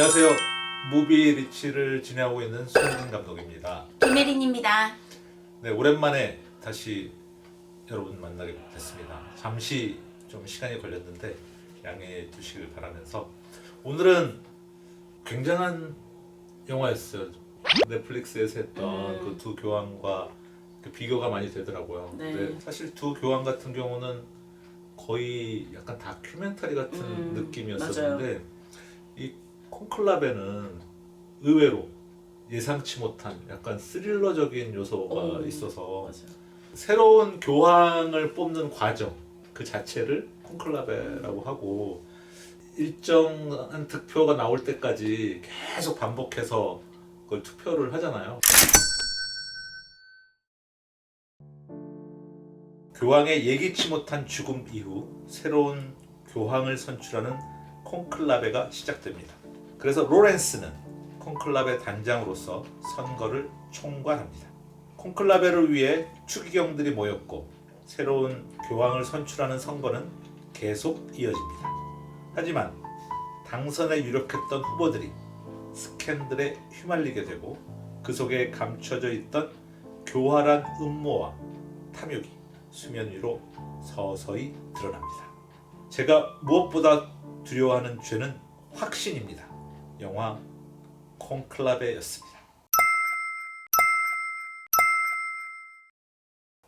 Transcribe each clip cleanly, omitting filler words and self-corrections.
안녕하세요. 무비 리치를 진행하고 있는 손흥민 감독입니다. 김혜린입니다. 네, 오랜만에 다시 여러분 만나게 됐습니다. 잠시 좀 시간이 걸렸는데 양해해 주시길 바라면서 오늘은 굉장한 영화였어요. 넷플릭스에서 했던 그 두 교황과 그 비교가 많이 되더라고요. 네. 근데 사실 두 교황 같은 경우는 거의 약간 다큐멘터리 같은 느낌이었었는데 이 콘클라베는 의외로 예상치 못한 약간 스릴러적인 요소가 있어서 맞아요. 새로운 교황을 뽑는 과정 그 자체를 콘클라베라고 하고 일정한 득표가 나올 때까지 계속 반복해서 그걸 투표를 하잖아요. 교황의 예기치 못한 죽음 이후 새로운 교황을 선출하는 콘클라베가 시작됩니다. 그래서 로렌스는 콘클라베 단장으로서 선거를 총괄합니다. 콘클라베를 위해 추기경들이 모였고 새로운 교황을 선출하는 선거는 계속 이어집니다. 하지만 당선에 유력했던 후보들이 스캔들에 휘말리게 되고 그 속에 감춰져 있던 교활한 음모와 탐욕이 수면 위로 서서히 드러납니다. 제가 무엇보다 두려워하는 죄는 확신입니다. 영화 콘클라베였습니다.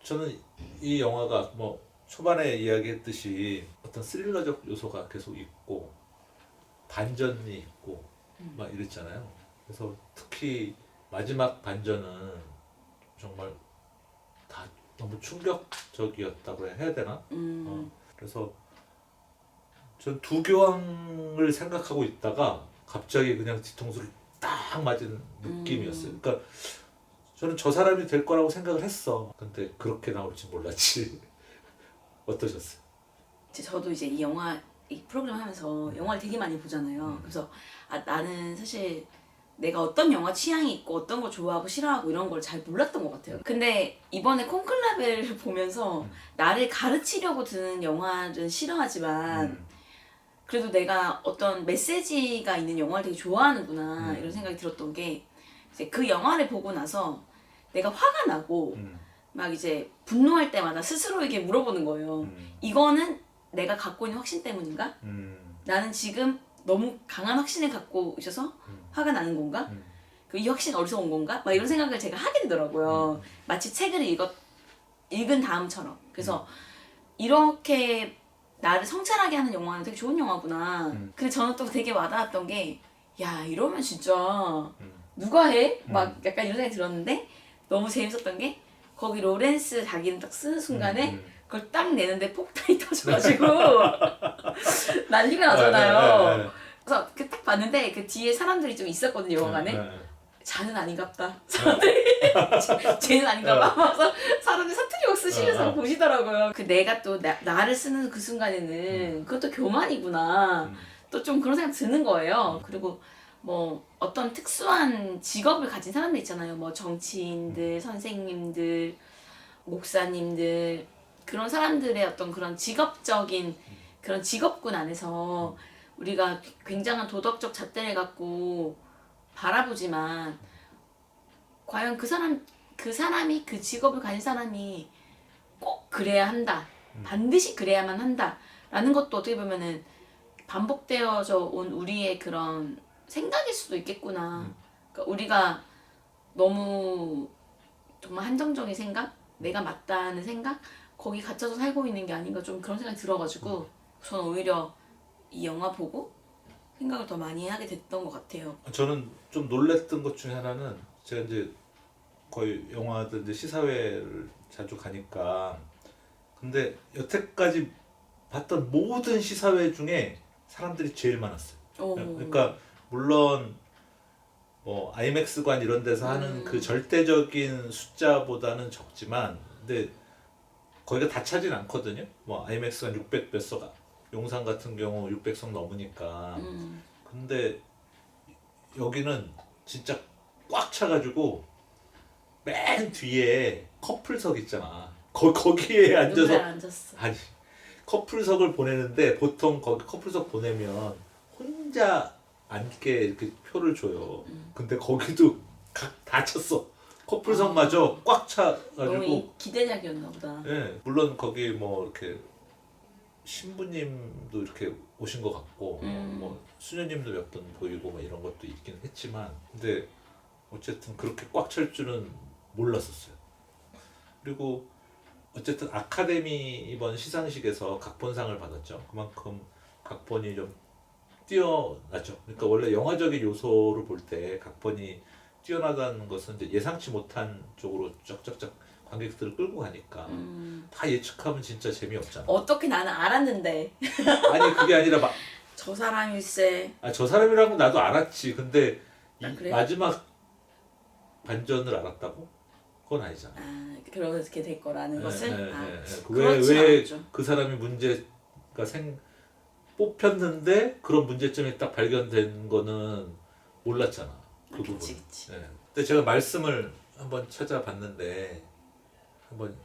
저는 이 영화가 뭐 초반에 이야기했듯이 어떤 스릴러적 요소가 계속 있고 반전이 있고 막 이랬잖아요. 그래서 특히 마지막 반전은 정말 다 너무 충격적이었다고 해야 되나? 그래서 전 두 교황을 생각하고 있다가 갑자기 그냥 뒤통수를 딱 맞은 느낌이었어요. 그러니까 저는 저 사람이 될 거라고 생각을 했어. 근데 그렇게 나올지 몰랐지. 어떠셨어요? 저도 이제 이 프로그램 하면서 영화를 되게 많이 보잖아요. 그래서 나는 사실 내가 어떤 영화 취향이 있고 어떤 걸 좋아하고 싫어하고 이런 걸 잘 몰랐던 것 같아요. 근데 이번에 콘클라베를 보면서 나를 가르치려고 드는 영화는 싫어하지만 그래도 내가 어떤 메시지가 있는 영화를 되게 좋아하는구나 이런 생각이 들었던 게 이제 그 영화를 보고 나서 내가 화가 나고 막 이제 분노할 때마다 스스로에게 물어보는 거예요. 이거는 내가 갖고 있는 확신 때문인가? 나는 지금 너무 강한 확신을 갖고 있어서 화가 나는 건가? 이 확신 어디서 온 건가? 막 이런 생각을 제가 하게 되더라고요. 마치 책을 읽은 다음처럼. 그래서 이렇게 나를 성찰하게 하는 영화는 되게 좋은 영화구나. 근데 저는 또 되게 와닿았던 게, 야, 이러면 진짜 누가 해? 막 약간 이런 생각이 들었는데 너무 재밌었던 게 거기 로렌스 자기는 딱 쓰는 순간에 그걸 딱 내는데 폭탄이 터져가지고 난리가 나잖아요. 그래서 딱 봤는데 그 뒤에 사람들이 좀 있었거든요, 영화관에. 자는 아닌갑다. 사람들이 쟤는 아닌가봐 하면서 사람들이 사투리 막 쓰시면서 보시더라고요. 그 내가 또 나를 쓰는 그 순간에는 그것도 교만이구나. 또 좀 그런 생각 드는 거예요. 그리고 뭐 어떤 특수한 직업을 가진 사람들 있잖아요. 뭐 정치인들, 선생님들, 목사님들 그런 사람들의 어떤 그런 직업적인 그런 직업군 안에서 우리가 굉장한 도덕적 잣대를 갖고 바라보지만 과연 그 사람이 그 직업을 가진 사람이 꼭 그래야 한다. 반드시 그래야만 한다. 라는 것도 어떻게 보면은 반복되어져 온 우리의 그런 생각일 수도 있겠구나. 그러니까 우리가 너무 정말 한정적인 생각? 내가 맞다는 생각? 거기 갇혀서 살고 있는 게 아닌가 좀 그런 생각이 들어가지고 저는 오히려 이 영화 보고 생각을 더 많이 하게 됐던 것 같아요. 저는 좀 놀랬던 것 중에 하나는 제가 이제 거의 영화들 이제 시사회를 자주 가니까 근데 여태까지 봤던 모든 시사회 중에 사람들이 제일 많았어요. 그러니까 물론 뭐 아이맥스관 이런 데서 하는 그 절대적인 숫자보다는 적지만 근데 거기가 다 차진 않거든요. 뭐 아이맥스관 600몇 석, 용산 같은 경우 600석 넘으니까. 근데 여기는 진짜 꽉 차가지고 맨 뒤에 커플석 있잖아. 거기에 앉아서 앉았어. 아니 커플석을 보내는데 보통 거기 커플석 보내면 혼자 앉게 이렇게 표를 줘요. 근데 거기도 각 다쳤어. 커플석마저 꽉 차가지고. 너무 기대작이었나 보다. 예, 물론 거기 뭐 이렇게 신부님도 이렇게 오신 것 같고 뭐 수녀님도 몇 분 보이고 뭐 이런 것도 있긴 했지만 근데 어쨌든 그렇게 꽉 찰 줄은 몰랐었어요. 그리고 어쨌든 아카데미 이번 시상식에서 각본상을 받았죠. 그만큼 각본이 좀 뛰어나죠. 그러니까 원래 영화적인 요소를 볼 때 각본이 뛰어나다는 것은 이제 예상치 못한 쪽으로 쫙쫙쫙 관객들을 끌고 가니까 다 예측하면 진짜 재미없잖아. 어떻게 나는 알았는데 아니 그게 아니라 저 사람일세. 저 사람이라고 나도 알았지. 근데 이 그래? 마지막 반전을 알았다고? 그건 아니잖아. 그렇게 될 거라는 것을. 왜 않았죠. 그 사람이 문제가 뽑혔는데 그런 문제점이 딱 발견된 거는 몰랐잖아. 그 부분. 그치. 근데 제가 말씀을 한번 찾아봤는데 한번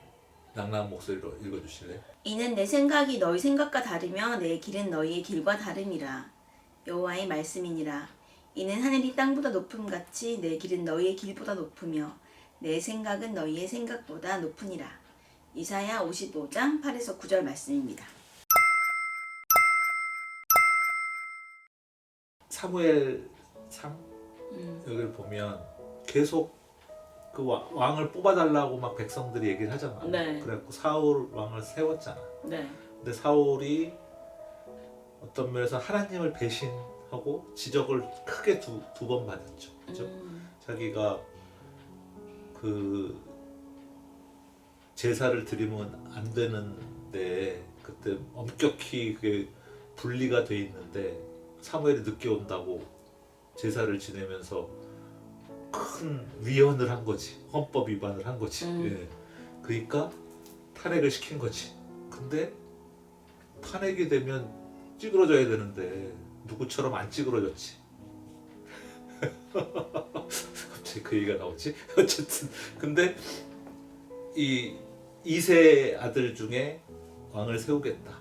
낭낭 목소리로 읽어주실래요? 이는 내 생각이 너희 생각과 다르며 내 길은 너희의 길과 다름이라. 여호와의 말씀이니라. 이는 하늘이 땅보다 높음 같이 내 길은 너희의 길보다 높으며 내 생각은 너희의 생각보다 높으니라. 이사야 55장 8에서 9절 말씀입니다. 사무엘상 여기를 보면 계속 그 왕을 뽑아달라고 막 백성들이 얘기를 하잖아. 네. 그래갖고 사울 왕을 세웠잖아. 네. 근데 사울이 어떤 면에서 하나님을 배신하고 지적을 크게 두 번 받았죠. 그죠? 자기가 그 제사를 드리면 안 되는데 그때 엄격히 그게 분리가 돼 있는데 사무엘이 늦게 온다고 제사를 지내면서 큰 위헌을 한 거지. 헌법 위반을 한 거지. 예. 그러니까 탄핵을 시킨 거지. 근데 탄핵이 되면 찌그러져야 되는데 누구처럼 안 찌그러졌지. 갑자기 그 얘기가 나오지? 어쨌든 근데 이 2세 아들 중에 왕을 세우겠다.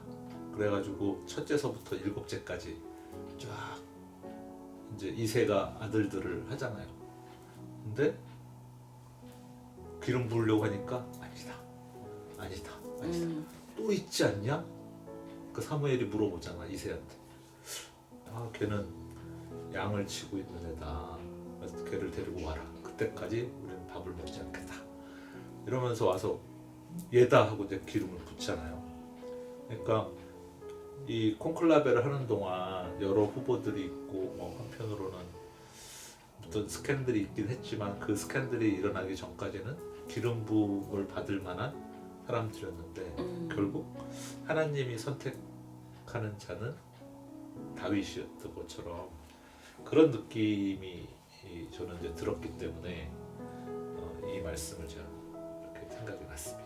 그래가지고 첫째서부터 7째까지 쫙 이제 2세가 아들들을 하잖아요. 근데 기름 부으려고 하니까 아니다. 또 있지 않냐? 그 사무엘이 물어보잖아 2세한테. 걔는 양을 치고 있는 애다. 그래서 걔를 데리고 와라. 그때까지 우리는 밥을 먹지 않겠다. 이러면서 와서 얘다 하고 이제 기름을 붓잖아요. 그러니까 이 콘클라베를 하는 동안 여러 후보들이 있고 뭐 한편으로는 어떤 스캔들이 있긴 했지만 그 스캔들이 일어나기 전까지는 기름 부음을 받을 만한 사람들이었는데 결국 하나님이 선택하는 자는 다윗이었던 것처럼 그런 느낌이 저는 이제 들었기 때문에 이 말씀을 제가 이렇게 생각이 났습니다.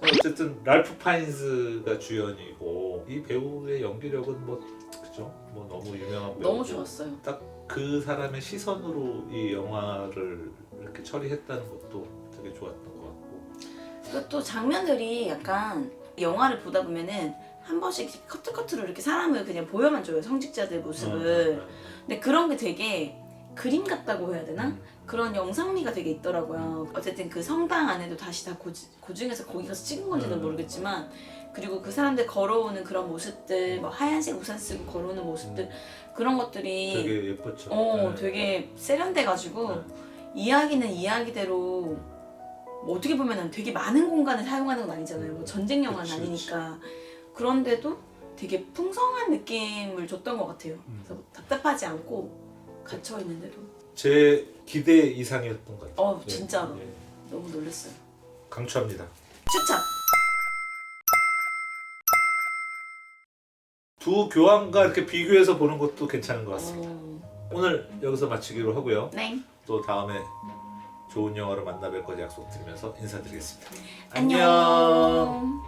어쨌든 랄프 파인즈가 주연이고 이 배우의 연기력은 뭐 그죠? 뭐 너무 유명한 배우고 너무 좋았어요. 딱 그 사람의 시선으로 이 영화를 이렇게 처리했다는 것도 되게 좋았던 것 같고. 그리고 또 장면들이 약간 영화를 보다 보면은 한 번씩 커트로 이렇게 사람을 그냥 보여만 줘요. 성직자들 모습을. 근데 그런 게 되게 그림 같다고 해야 되나? 그런 영상미가 되게 있더라고요. 어쨌든 그 성당 안에도 다시 다 고증해서 거기 가서 찍은 건지는 모르겠지만 그리고 그 사람들 걸어오는 그런 모습들 뭐 하얀색 우산 쓰고 걸어오는 모습들 그런 것들이 되게 예뻤죠. 되게 세련돼가지고 이야기는 이야기대로 뭐 어떻게 보면 되게 많은 공간을 사용하는 건 아니잖아요. 뭐 전쟁 영화는 아니니까. 그런데도 되게 풍성한 느낌을 줬던 것 같아요. 그래서 답답하지 않고 갇혀 있는데도. 제 기대 이상이었던 것 같아요. 진짜로 너무 놀랐어요. 강추합니다. 추천. 두 교황과 이렇게 비교해서 보는 것도 괜찮은 것 같습니다. 오늘 여기서 마치기로 하고요. 네. 또 다음에 좋은 영화로 만나 뵐 거지 약속드리면서 인사드리겠습니다. 안녕.